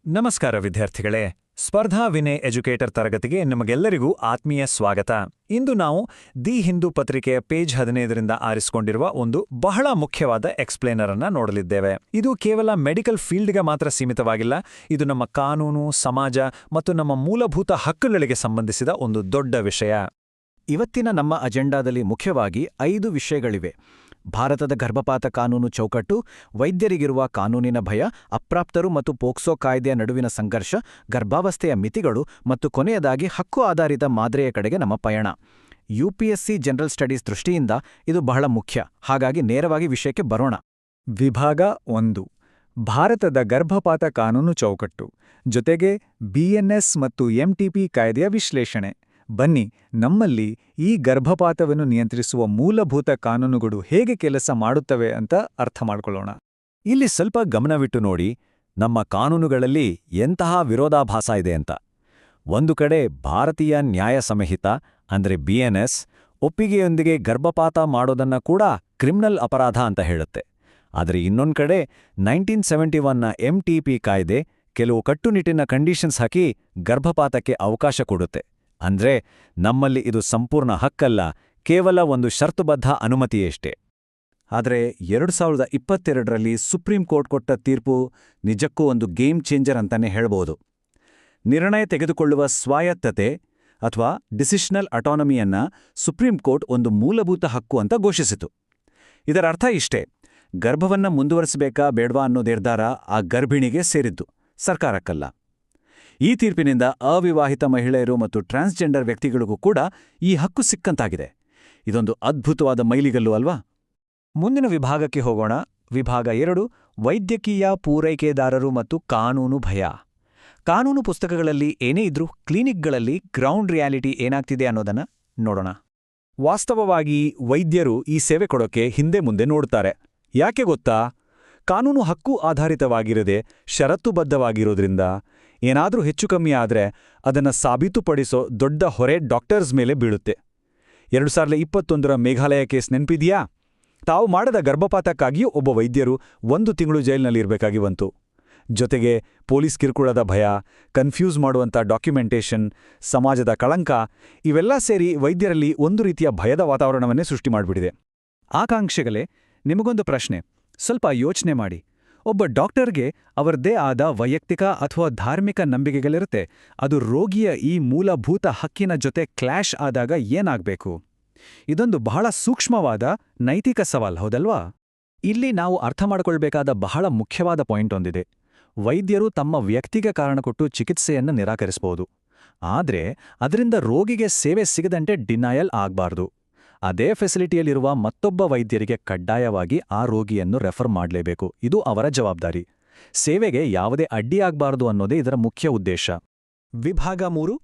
ನಮಸ್ಕಾರ ವಿದ್ಯಾರ್ಥಿಗಳೇ, ಸ್ಪರ್ಧಾ ವಿನಯ್ ಎಜುಕೇಟರ್ ತರಗತಿಗೆ ನಿಮಗೆಲ್ಲರಿಗೂ ಆತ್ಮೀಯ ಸ್ವಾಗತ. ಇಂದು ನಾವು ದಿ ಹಿಂದೂ ಪತ್ರಿಕೆಯ ಪೇಜ್ 15ರಿಂದ ಆರಿಸಿಕೊಂಡಿರುವ ಒಂದು ಬಹಳ ಮುಖ್ಯವಾದ ಎಕ್ಸ್ಪ್ಲೇನರ್ ಅನ್ನ ನೋಡಲಿದ್ದೇವೆ. ಇದು ಕೇವಲ ಮೆಡಿಕಲ್ ಫೀಲ್ಡ್ಗೆ ಮಾತ್ರ ಸೀಮಿತವಾಗಿಲ್ಲ. ಇದು ನಮ್ಮ ಕಾನೂನು, ಸಮಾಜ ಮತ್ತು ನಮ್ಮ ಮೂಲಭೂತ ಹಕ್ಕುಗಳಿಗೆ ಸಂಬಂಧಿಸಿದ ಒಂದು ದೊಡ್ಡ ವಿಷಯ. ಇವತ್ತಿನ ನಮ್ಮ ಅಜೆಂಡಾದಲ್ಲಿ ಮುಖ್ಯವಾಗಿ 5 ವಿಷಯಗಳಿವೆ. ಭಾರತದ ಗರ್ಭಪಾತ ಕಾನೂನು ಚೌಕಟ್ಟು, ವೈದ್ಯರಿಗಿರುವ ಕಾನೂನಿನ ಭಯ, ಅಪ್ರಾಪ್ತರು ಮತ್ತು ಪೋಕ್ಸೋ ಕಾಯ್ದೆಯ ನಡುವಿನ ಸಂಘರ್ಷ, ಗರ್ಭಾವಸ್ಥೆಯ ಮಿತಿಗಳು ಮತ್ತು ಕೊನೆಯದಾಗಿ ಹಕ್ಕು ಆಧಾರಿತ ಮಾದರಿಯ ಕಡೆಗೆ ನಮ್ಮ ಪಯಣ. ಯುಪಿಎಸ್ಸಿ ಜನರಲ್ ಸ್ಟಡೀಸ್ ದೃಷ್ಟಿಯಿಂದ ಇದು ಬಹಳ ಮುಖ್ಯ. ಹಾಗಾಗಿ ನೇರವಾಗಿ ವಿಷಯಕ್ಕೆ ಬರೋಣ. ವಿಭಾಗ 1: ಭಾರತದ ಗರ್ಭಪಾತ ಕಾನೂನು ಚೌಕಟ್ಟು, ಜೊತೆಗೆ ಬಿಎನ್ಎಸ್ ಮತ್ತು ಎಂಟಿಪಿ ಕಾಯ್ದೆಯ ವಿಶ್ಲೇಷಣೆ. ಬನ್ನಿ, ನಮ್ಮಲ್ಲಿ ಈ ಗರ್ಭಪಾತವನ್ನು ನಿಯಂತ್ರಿಸುವ ಮೂಲಭೂತ ಕಾನೂನುಗಳು ಹೇಗೆ ಕೆಲಸ ಮಾಡುತ್ತವೆ ಅಂತ ಅರ್ಥ ಮಾಡ್ಕೊಳ್ಳೋಣ. ಇಲ್ಲಿ ಸ್ವಲ್ಪ ಗಮನವಿಟ್ಟು ನೋಡಿ, ನಮ್ಮ ಕಾನೂನುಗಳಲ್ಲಿ ಎಂತಹ ವಿರೋಧಾಭಾಸ ಇದೆ ಅಂತ. ಒಂದು ಕಡೆ ಭಾರತೀಯ ನ್ಯಾಯ ಸಂಹಿತ ಅಂದ್ರೆ ಬಿಎನ್ಎಸ್ ಒಪ್ಪಿಗೆಯೊಂದಿಗೆ ಗರ್ಭಪಾತ ಮಾಡೋದನ್ನ ಕೂಡ ಕ್ರಿಮಿನಲ್ ಅಪರಾಧ ಅಂತ ಹೇಳುತ್ತೆ. ಆದರೆ ಇನ್ನೊಂದು ಕಡೆ 1971ನ ಎಂಟಿಪಿ ಕಾಯ್ದೆ ಕೆಲವು ಕಟ್ಟುನಿಟ್ಟಿನ ಕಂಡೀಷನ್ಸ್ ಹಾಕಿ ಗರ್ಭಪಾತಕ್ಕೆ ಅವಕಾಶ ಕೊಡುತ್ತೆ. ಅಂದ್ರೆ ನಮ್ಮಲ್ಲಿ ಇದು ಸಂಪೂರ್ಣ ಹಕ್ಕಲ್ಲ, ಕೇವಲ ಒಂದು ಷರತ್ತುಬದ್ಧ ಅನುಮತಿಯಷ್ಟೇ. ಆದರೆ 2022ರಲ್ಲಿ ಸುಪ್ರೀಂ ಕೋರ್ಟ್ ಕೊಟ್ಟ ತೀರ್ಪು ನಿಜಕ್ಕೂ ಒಂದು ಗೇಮ್ ಚೇಂಜರ್ ಅಂತಾನೆ ಹೇಳ್ಬೋದು. ನಿರ್ಣಯ ತೆಗೆದುಕೊಳ್ಳುವ ಸ್ವಾಯತ್ತತೆ ಅಥವಾ ಡಿಸಿಷನಲ್ ಅಟಾನಮಿಯನ್ನ ಸುಪ್ರೀಂ ಕೋರ್ಟ್ ಒಂದು ಮೂಲಭೂತ ಹಕ್ಕು ಅಂತ ಘೋಷಿಸಿತು. ಇದರ ಅರ್ಥ ಇಷ್ಟೇ: ಗರ್ಭವನ್ನ ಮುಂದುವರಿಸಬೇಕಾ ಬೇಡ್ವಾ ಅನ್ನೋ ನಿರ್ಧಾರ ಆ ಗರ್ಭಿಣಿಗೆ ಸೇರಿದ್ದು, ಸರ್ಕಾರಕ್ಕಲ್ಲ. ಈ ತೀರ್ಪಿನಿಂದ ಅವಿವಾಹಿತ ಮಹಿಳೆಯರು ಮತ್ತು ಟ್ರಾನ್ಸ್ಜೆಂಡರ್ ವ್ಯಕ್ತಿಗಳಿಗೂ ಕೂಡ ಈ ಹಕ್ಕು ಸಿಕ್ಕಂತಾಗಿದೆ. ಇದೊಂದು ಅದ್ಭುತವಾದ ಮೈಲಿಗಲ್ಲು ಅಲ್ವಾ? ಮುಂದಿನ ವಿಭಾಗಕ್ಕೆ ಹೋಗೋಣ. ವಿಭಾಗ 2: ವೈದ್ಯಕೀಯ ಪೂರೈಕೆದಾರರು ಮತ್ತು ಕಾನೂನು ಭಯ. ಕಾನೂನು ಪುಸ್ತಕಗಳಲ್ಲಿ ಏನೇ ಇದ್ರೂ ಕ್ಲಿನಿಕ್ಗಳಲ್ಲಿ ಗ್ರೌಂಡ್ ರಿಯಾಲಿಟಿ ಏನಾಗ್ತಿದೆ ಅನ್ನೋದನ್ನ ನೋಡೋಣ. ವಾಸ್ತವವಾಗಿ ವೈದ್ಯರು ಈ ಸೇವೆ ಕೊಡೋಕೆ ಹಿಂದೆ ಮುಂದೆ ನೋಡ್ತಾರೆ. ಯಾಕೆ ಗೊತ್ತಾ? ಕಾನೂನು ಹಕ್ಕು ಆಧಾರಿತವಾಗಿರದೆ ಷರತ್ತುಬದ್ಧವಾಗಿರೋದ್ರಿಂದ ಏನಾದ್ರೂ ಹೆಚ್ಚು ಕಮ್ಮಿ ಆದ್ರೆ ಅದನ್ನ ಸಾಬೀತುಪಡಿಸೋ ದೊಡ್ಡ ಹೊರೆ ಡಾಕ್ಟರ್ಸ್ ಮೇಲೆ ಬೀಳುತ್ತೆ. 2021ರ ಮೇಘಾಲಯ ಕೇಸ್ ನೆನ್ಪಿದ್ಯಾ? ತಾವು ಮಾಡದ ಗರ್ಭಪಾತಕ್ಕಾಗಿಯೂ ಒಬ್ಬ ವೈದ್ಯರು 1 ತಿಂಗಳು ಜೈಲಿನಲ್ಲಿರ್ಬೇಕಾಗಿ ಬಂತು. ಜೊತೆಗೆ ಪೊಲೀಸ್ ಕಿರುಕುಳದ ಭಯ, ಕನ್ಫ್ಯೂಸ್ ಮಾಡುವಂಥ ಡಾಕ್ಯುಮೆಂಟೇಷನ್, ಸಮಾಜದ ಕಳಂಕ ಇವೆಲ್ಲ ಸೇರಿ ವೈದ್ಯರಲ್ಲಿ ಒಂದು ರೀತಿಯ ಭಯದ ವಾತಾವರಣವನ್ನೇ ಸೃಷ್ಟಿ ಮಾಡಿಬಿಟ್ಟಿದೆ. ಆಕಾಂಕ್ಷೆಗಳೇ, ನಿಮಗೊಂದು ಪ್ರಶ್ನೆ. ಸ್ವಲ್ಪ ಯೋಚನೆ ಮಾಡಿ. ಒಬ್ಬ ಡಾಕ್ಟರ್ಗೆ ಅವರದ್ದೇ ಆದ ವೈಯಕ್ತಿಕ ಅಥವಾ ಧಾರ್ಮಿಕ ನಂಬಿಕೆಗಳಿರುತ್ತೆ. ಅದು ರೋಗಿಯ ಈ ಮೂಲಭೂತ ಹಕ್ಕಿನ ಜೊತೆ ಕ್ಲಾಶ್ ಆದಾಗ ಏನಾಗಬೇಕು? ಇದೊಂದು ಬಹಳ ಸೂಕ್ಷ್ಮವಾದ ನೈತಿಕ ಸವಾಲ್, ಹೌದಲ್ವಾ? ಇಲ್ಲಿ ನಾವು ಅರ್ಥ ಮಾಡಿಕೊಳ್ಬೇಕಾದ ಬಹಳ ಮುಖ್ಯವಾದ ಪಾಯಿಂಟ್ ಒಂದಿದೆ. ವೈದ್ಯರು ತಮ್ಮ ವ್ಯಕ್ತಿಗೆ ಕಾರಣ ಕೊಟ್ಟು ಚಿಕಿತ್ಸೆಯನ್ನು ನಿರಾಕರಿಸಬಹುದು, ಆದರೆ ಅದರಿಂದ ರೋಗಿಗೆ ಸೇವೆ ಸಿಗದಂತೆ ಡಿನಯಲ್ ಆಗಬಾರ್ದು. ಅದೇ ಫೆಸಿಲಿಟಿಯಲ್ಲಿರುವ ಮತ್ತೊಬ್ಬ ವೈದ್ಯರಿಗೆ ಕಡ್ಡಾಯವಾಗಿ ಆ ರೋಗಿಯನ್ನು ರೆಫರ್ ಮಾಡಲೇಬೇಕು. ಇದು ಅವರ ಜವಾಬ್ದಾರಿ. ಸೇವೆಗೆ ಯಾವುದೇ ಅಡ್ಡಿಯಾಗಬಾರದು ಅನ್ನೋದೇ ಇದರ ಮುಖ್ಯ ಉದ್ದೇಶ. ವಿಭಾಗ 3: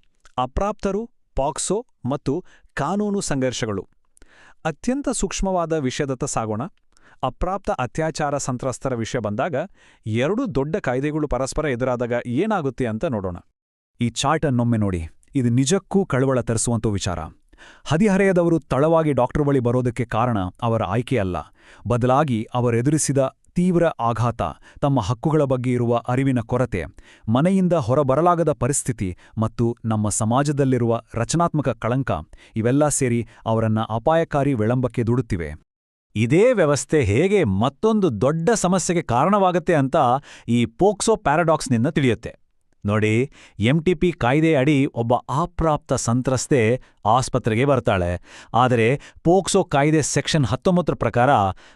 ಅಪ್ರಾಪ್ತರು, ಪಾಕ್ಸೋ ಮತ್ತು ಕಾನೂನು ಸಂಘರ್ಷಗಳು. ಅತ್ಯಂತ ಸೂಕ್ಷ್ಮವಾದ ವಿಷಯದತ್ತ ಸಾಗೋಣ. ಅಪ್ರಾಪ್ತ ಅತ್ಯಾಚಾರ ಸಂತ್ರಸ್ತರ ವಿಷಯ ಬಂದಾಗ 2 ದೊಡ್ಡ ಕಾಯ್ದೆಗಳು ಪರಸ್ಪರ ಎದುರಾದಾಗ ಏನಾಗುತ್ತೆ ಅಂತ ನೋಡೋಣ. ಈ ಚಾರ್ಟ್ ಅನ್ನೊಮ್ಮೆ ನೋಡಿ. ಇದು ನಿಜಕ್ಕೂ ಕಳವಳ ತರಿಸುವಂಥ ವಿಚಾರ. ಹದಿಹರೆಯದವರು ತಳವಾಗಿ ಡಾಕ್ಟರ್ ಬಳಿ ಬರೋದಕ್ಕೆ ಕಾರಣ ಅವರ ಆಯ್ಕೆಯಲ್ಲ, ಬದಲಾಗಿ ಅವರೆದುರಿಸಿದ ತೀವ್ರ ಆಘಾತ, ತಮ್ಮ ಹಕ್ಕುಗಳ ಬಗ್ಗೆ ಇರುವ ಅರಿವಿನ ಕೊರತೆ, ಮನೆಯಿಂದ ಹೊರಬರಲಾಗದ ಪರಿಸ್ಥಿತಿ ಮತ್ತು ನಮ್ಮ ಸಮಾಜದಲ್ಲಿರುವ ರಚನಾತ್ಮಕ ಕಳಂಕ ಇವೆಲ್ಲ ಸೇರಿ ಅವರನ್ನ ಅಪಾಯಕಾರಿ ವಿಳಂಬಕ್ಕೆ ದೂಡುತ್ತಿವೆ. ಇದೇ ವ್ಯವಸ್ಥೆ ಹೇಗೆ ಮತ್ತೊಂದು ದೊಡ್ಡ ಸಮಸ್ಯೆಗೆ ಕಾರಣವಾಗುತ್ತೆ ಅಂತ ಈ ಪೋಕ್ಸೋ ಪ್ಯಾರಾಡಾಕ್ಸ್ನಿಂದ ತಿಳಿಯುತ್ತೆ. ನೋಡಿ, ಎಂಟಿಪಿ ಕಾಯ್ದೆ ಅಡಿ ಒಬ್ಬ ಅಪ್ರಾಪ್ತ ಸಂತ್ರಸ್ತೆ ಆಸ್ಪತ್ರೆಗೆ ಬರ್ತಾಳೆ. ಆದರೆ ಪೋಕ್ಸೋ ಕಾಯ್ದೆ ಸೆಕ್ಷನ್ 19 ಪ್ರಕಾರ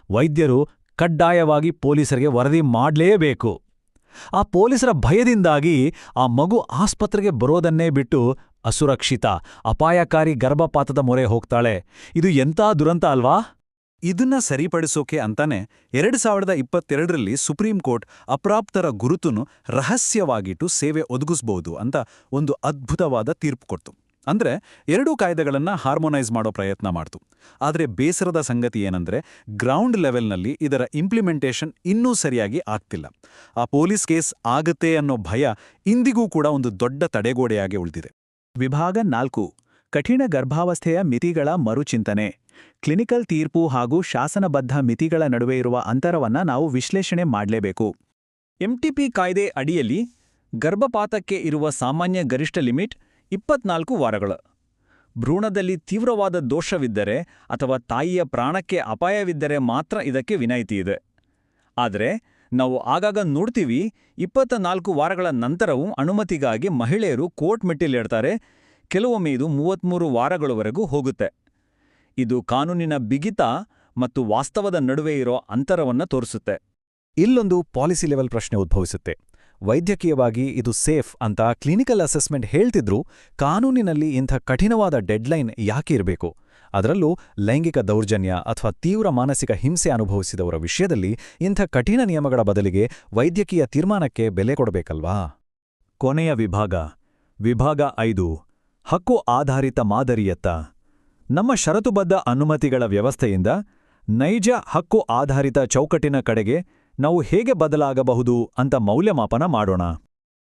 ವೈದ್ಯರು ಕಡ್ಡಾಯವಾಗಿ ಪೊಲೀಸರಿಗೆ ವರದಿ ಮಾಡಲೇಬೇಕು. ಆ ಪೊಲೀಸರ ಭಯದಿಂದಾಗಿ ಆ ಮಗು ಆಸ್ಪತ್ರೆಗೆ ಬರೋದನ್ನೇ ಬಿಟ್ಟು ಅಸುರಕ್ಷಿತ, ಅಪಾಯಕಾರಿ ಗರ್ಭಪಾತದ ಮೊರೆ ಹೋಗ್ತಾಳೆ. ಇದು ಎಂಥ ದುರಂತ ಅಲ್ವಾ? ಇದನ್ನ ಸರಿಪಡಿಸೋಕೆ ಅಂತಾನೆ 2022ರಲ್ಲಿ ಸುಪ್ರೀಂ ಕೋರ್ಟ್ ಅಪ್ರಾಪ್ತರ ಗುರುತನ್ನು ರಹಸ್ಯವಾಗಿಟ್ಟು ಸೇವೆ ಒದಗಿಸ್ಬೋದು ಅಂತ ಒಂದು ಅದ್ಭುತವಾದ ತೀರ್ಪು ಕೊಡ್ತು. ಅಂದ್ರೆ 2 ಕಾಯ್ದೆಗಳನ್ನ ಹಾರ್ಮೋನೈಸ್ ಮಾಡೋ ಪ್ರಯತ್ನ ಮಾಡ್ತು. ಆದರೆ ಬೇಸರದ ಸಂಗತಿ ಏನಂದ್ರೆ, ಗ್ರೌಂಡ್ ಲೆವೆಲ್ನಲ್ಲಿ ಇದರ ಇಂಪ್ಲಿಮೆಂಟೇಷನ್ ಇನ್ನೂ ಸರಿಯಾಗಿ ಆಗ್ತಿಲ್ಲ. ಆ ಪೊಲೀಸ್ ಕೇಸ್ ಆಗತ್ತೆ ಅನ್ನೋ ಭಯ ಇಂದಿಗೂ ಕೂಡ ಒಂದು ದೊಡ್ಡ ತಡೆಗೋಡೆಯಾಗಿ ಉಳಿದಿದೆ. ವಿಭಾಗ 4: ಕಠಿಣ ಗರ್ಭಾವಸ್ಥೆಯ ಮಿತಿಗಳ ಮರುಚಿಂತನೆ. ಕ್ಲಿನಿಕಲ್ ತೀರ್ಪು ಹಾಗೂ ಶಾಸನಬದ್ಧ ಮಿತಿಗಳ ನಡುವೆ ಇರುವ ಅಂತರವನ್ನ ನಾವು ವಿಶ್ಲೇಷಣೆ ಮಾಡಲೇಬೇಕು. ಎಂಟಿಪಿ ಕಾಯ್ದೆ ಅಡಿಯಲ್ಲಿ ಗರ್ಭಪಾತಕ್ಕೆ ಇರುವ ಸಾಮಾನ್ಯ ಗರಿಷ್ಠ ಲಿಮಿಟ್ 24 ವಾರಗಳು. ಭ್ರೂಣದಲ್ಲಿ ತೀವ್ರವಾದ ದೋಷವಿದ್ದರೆ ಅಥವಾ ತಾಯಿಯ ಪ್ರಾಣಕ್ಕೆ ಅಪಾಯವಿದ್ದರೆ ಮಾತ್ರ ಇದಕ್ಕೆ ವಿನಾಯಿತಿ ಇದೆ. ಆದರೆ ನಾವು ಆಗಾಗ ನೋಡ್ತೀವಿ 24 ವಾರಗಳ ನಂತರವೂ ಅನುಮತಿಗಾಗಿ ಮಹಿಳೆಯರು ಕೋರ್ಟ್ ಮೆಟ್ಟಿಲೇಳ್ತಾರೆ. ಕೆಲವೊಮ್ಮೆ ಇದು 33 ವಾರಗಳವರೆಗೂ ಹೋಗುತ್ತೆ. ಇದು ಕಾನೂನಿನ ಬಿಗಿತ ಮತ್ತು ವಾಸ್ತವದ ನಡುವೆ ಇರೋ ಅಂತರವನ್ನು ತೋರಿಸುತ್ತೆ. ಇಲ್ಲೊಂದು ಪಾಲಿಸಿ ಲೆವೆಲ್ ಪ್ರಶ್ನೆ ಉದ್ಭವಿಸುತ್ತೆ. ವೈದ್ಯಕೀಯವಾಗಿ ಇದು ಸೇಫ್ ಅಂತ ಕ್ಲಿನಿಕಲ್ ಅಸೆಸ್ಮೆಂಟ್ ಹೇಳ್ತಿದ್ರೂ ಕಾನೂನಿನಲ್ಲಿ ಇಂಥ ಕಠಿಣವಾದ ಡೆಡ್ಲೈನ್ ಯಾಕೆ ಇರಬೇಕು? ಅದರಲ್ಲೂ ಲೈಂಗಿಕ ದೌರ್ಜನ್ಯ ಅಥವಾ ತೀವ್ರ ಮಾನಸಿಕ ಹಿಂಸೆ ಅನುಭವಿಸಿದವರ ವಿಷಯದಲ್ಲಿ ಇಂಥ ಕಠಿಣ ನಿಯಮಗಳ ಬದಲಿಗೆ ವೈದ್ಯಕೀಯ ತೀರ್ಮಾನಕ್ಕೆ ಬೆಲೆ ಕೊಡಬೇಕಲ್ವಾ? ಕೊನೆಯ ವಿಭಾಗ 5 ಹಕ್ಕು ಆಧಾರಿತ ಮಾದರಿಯತ್ತ. ನಮ್ಮ ಷರತ್ತುಬದ್ಧ ಅನುಮತಿಗಳ ವ್ಯವಸ್ಥೆಯಿಂದ ನೈಜ ಹಕ್ಕು ಆಧಾರಿತ ಚೌಕಟ್ಟಿನ ಕಡೆಗೆ ನಾವು ಹೇಗೆ ಬದಲಾಗಬಹುದು ಅಂತ ಮೌಲ್ಯಮಾಪನ ಮಾಡೋಣ.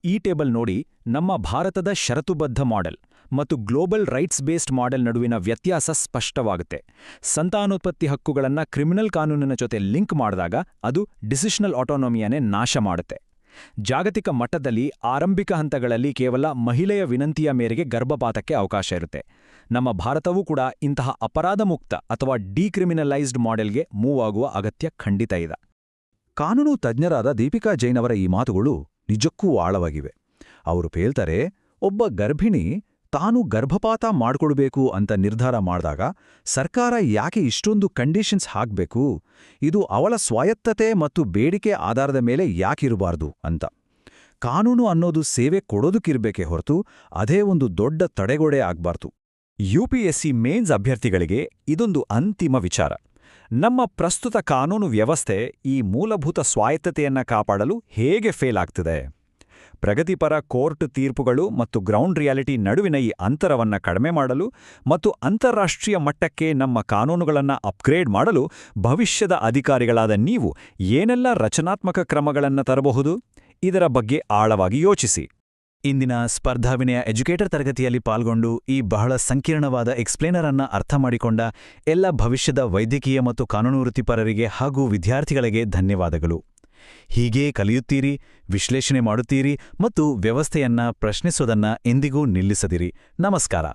ಈ ಟೇಬಲ್ ನೋಡಿ ನಮ್ಮ ಭಾರತದ ಷರತ್ತುಬದ್ಧ ಮಾಡೆಲ್ ಮತ್ತು ಗ್ಲೋಬಲ್ ರೈಟ್ಸ್ ಬೇಸ್ಡ್ ಮಾಡೆಲ್ ನಡುವಿನ ವ್ಯತ್ಯಾಸ ಸ್ಪಷ್ಟವಾಗುತ್ತೆ. ಸಂತಾನೋತ್ಪತ್ತಿ ಹಕ್ಕುಗಳನ್ನು ಕ್ರಿಮಿನಲ್ ಕಾನೂನಿನ ಜೊತೆ ಲಿಂಕ್ ಮಾಡಿದಾಗ ಅದು ಡಿಸಿಷನಲ್ ಆಟೋನಮಿಯನ್ನೇ ನಾಶ ಮಾಡುತ್ತೆ. ಜಾಗತಿಕ ಮಟ್ಟದಲ್ಲಿ ಆರಂಭಿಕ ಹಂತಗಳಲ್ಲಿ ಕೇವಲ ಮಹಿಳೆಯ ವಿನಂತಿಯ ಮೇರೆಗೆ ಗರ್ಭಪಾತಕ್ಕೆ ಅವಕಾಶ ಇರುತ್ತೆ. ನಮ್ಮ ಭಾರತವೂ ಕೂಡ ಇಂತಹ ಅಪರಾಧ ಮುಕ್ತ ಅಥವಾ ಡಿಕ್ರಿಮಿನಲೈಸ್ಡ್ ಮಾಡೆಲ್ಗೆ ಮೂವ್ ಆಗುವ ಅಗತ್ಯ ಖಂಡಿತ ಇದೆ. ಕಾನೂನು ತಜ್ಞರಾದ ದೀಪಿಕಾ ಜೈನ್ ಅವರ ಈ ಮಾತುಗಳು ನಿಜಕ್ಕೂ ಆಳವಾಗಿವೆ. ಅವರು ಹೇಳ್ತಾರೆ, ಒಬ್ಬ ಗರ್ಭಿಣಿ ತಾನು ಗರ್ಭಪಾತ ಮಾಡ್ಕೊಳ್ಬೇಕು ಅಂತ ನಿರ್ಧಾರ ಮಾಡಿದಾಗ ಸರ್ಕಾರ ಯಾಕೆ ಇಷ್ಟೊಂದು ಕಂಡೀಷನ್ಸ್ ಹಾಕ್ಬೇಕು? ಇದು ಅವಳ ಸ್ವಾಯತ್ತತೆ ಮತ್ತು ಬೇಡಿಕೆ ಆಧಾರದ ಮೇಲೆ ಯಾಕಿರಬಾರ್ದು ಅಂತ. ಕಾನೂನು ಅನ್ನೋದು ಸೇವೆ ಕೊಡೋದಕ್ಕಿರ್ಬೇಕೇ ಹೊರತು ಅದೇ ಒಂದು ದೊಡ್ಡ ತಡೆಗೋಡೆ ಆಗ್ಬಾರ್ದು. UPSC ಮೇನ್ಸ್ ಅಭ್ಯರ್ಥಿಗಳಿಗೆ ಇದೊಂದು ಅಂತಿಮ ವಿಚಾರ. ನಮ್ಮ ಪ್ರಸ್ತುತ ಕಾನೂನು ವ್ಯವಸ್ಥೆ ಈ ಮೂಲಭೂತ ಸ್ವಾಯತ್ತತೆಯನ್ನ ಕಾಪಾಡಲು ಹೇಗೆ ಫೇಲ್ ಆಗ್ತಿದೆ? ಪ್ರಗತಿಪರ ಕೋರ್ಟ್ ತೀರ್ಪುಗಳು ಮತ್ತು ಗ್ರೌಂಡ್ ರಿಯಾಲಿಟಿ ನಡುವಿನ ಈ ಅಂತರವನ್ನ ಕಡಿಮೆ ಮಾಡಲು ಮತ್ತು ಅಂತಾರಾಷ್ಟ್ರೀಯ ಮಟ್ಟಕ್ಕೆ ನಮ್ಮ ಕಾನೂನುಗಳನ್ನು ಅಪ್ಗ್ರೇಡ್ ಮಾಡಲು ಭವಿಷ್ಯದ ಅಧಿಕಾರಿಗಳಾದ ನೀವು ಏನೆಲ್ಲ ರಚನಾತ್ಮಕ ಕ್ರಮಗಳನ್ನು ತರಬಹುದು? ಇದರ ಬಗ್ಗೆ ಆಳವಾಗಿ ಯೋಚಿಸಿ. ಇಂದಿನ ಸ್ಪರ್ಧಾವಿನಯ ಎಜುಕೇಟರ್ ತರಗತಿಯಲ್ಲಿ ಪಾಲ್ಗೊಂಡು ಈ ಬಹಳ ಸಂಕೀರ್ಣವಾದ ಎಕ್ಸ್ಪ್ಲೇನರ್ ಅನ್ನ ಅರ್ಥ ಮಾಡಿಕೊಂಡ ಎಲ್ಲ ಭವಿಷ್ಯದ ವೈದ್ಯಕೀಯ ಮತ್ತು ಕಾನೂನು ವೃತ್ತಿಪರರಿಗೆ ಹಾಗೂ ವಿದ್ಯಾರ್ಥಿಗಳಿಗೆ ಧನ್ಯವಾದಗಳು. ಹೀಗೇ ಕಲಿಯುತ್ತೀರಿ, ವಿಶ್ಲೇಷಣೆ ಮಾಡುತ್ತೀರಿ ಮತ್ತು ವ್ಯವಸ್ಥೆಯನ್ನ ಪ್ರಶ್ನಿಸೋದನ್ನ ಎಂದಿಗೂ ನಿಲ್ಲಿಸದಿರಿ. ನಮಸ್ಕಾರ.